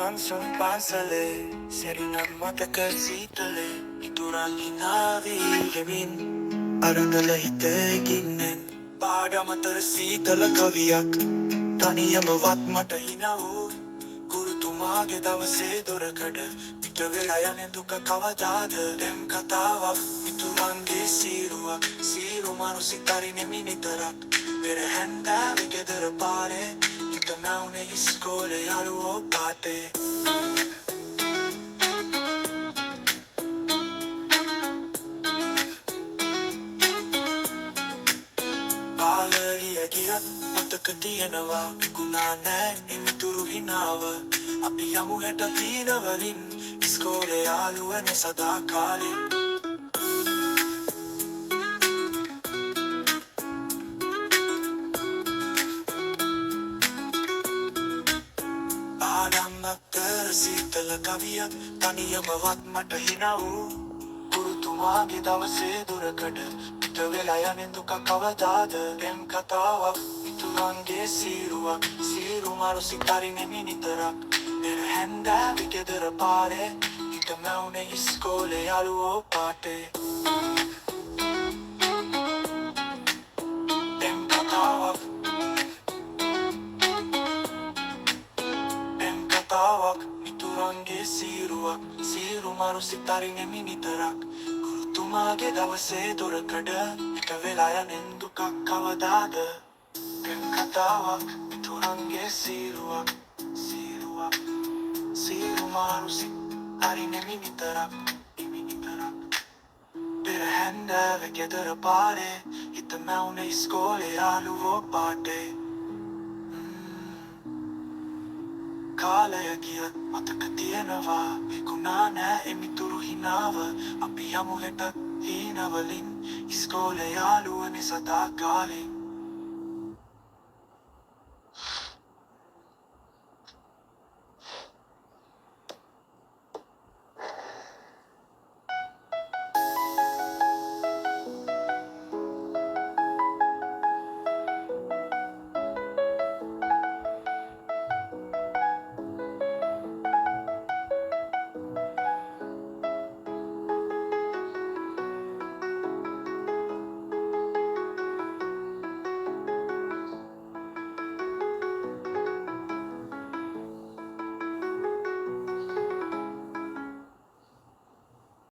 Langsung pansale Seringan mata ke sitale Ituran hinavi lemin Arangala hiteginen Pada mata sitala kaviyak Taniyamavat mata hinavu Gurutumage dawase dorakada පිට වෙලා යන්නේ දුක කවදාද දැන් කතාවක් ඉතුරුන්ගේ සීරුවක් සීරු මනුසිතරි නෙමි නිතරක් පෙර හැන්දෑවේ ගෙදර පාරේ හිත නැවුනේ ඉස්කෝලේ යාළුවෝ පාටේ පාලරිය ගියත් මතක තියෙනවා විකුණා නෑ ඉතුරු හිනාව අපි යමු හෙට තීනවලින් ඉස්කෝලේ යාළුවනේ සදා කාලේ පාඩම්මතර සීතල කවියක් තනියමවත් මට හිනා වූ ගුරුතුමාගේ දවසේ දුරකඩ පිට වෙලා යන්නේ දුක කවදාද දැන් කතාවක් ඉතුරුන්ගේ සීරුවක් සීරු මරුසිතරි නෙමි නිතරක් පෙර හැන්දෑවේ ගෙදර පාරේ හිත නැවුනේ ඉස්කෝලේ යාළුවෝ පාටේ දැන් කතාවක් ඉතුරුන්ගේ සීරුවක් සීරු මරුසිතරි නෙමි නිතරක් ගුරුතුමාගේ දවසේ දුරකඩ පිට වෙලා යන්නේ දුකක් කවදාද දැන් කතාවක් ඉතුරුන්ගේ සීරුවක් Siru marusi hari nemi nitarak Per හැන්දෑවේ ගෙදර පාරේ හිත නැවුනේ ඉස්කෝලේ යාළුවෝ පාටේ කාලය ගියත් මතක තියෙනවා විකුණා නෑ එමිතුරු හිනාව අපි යමු හෙට හීනවලින් ඉස්කෝලේ යාළුවනේ සදා කාලේ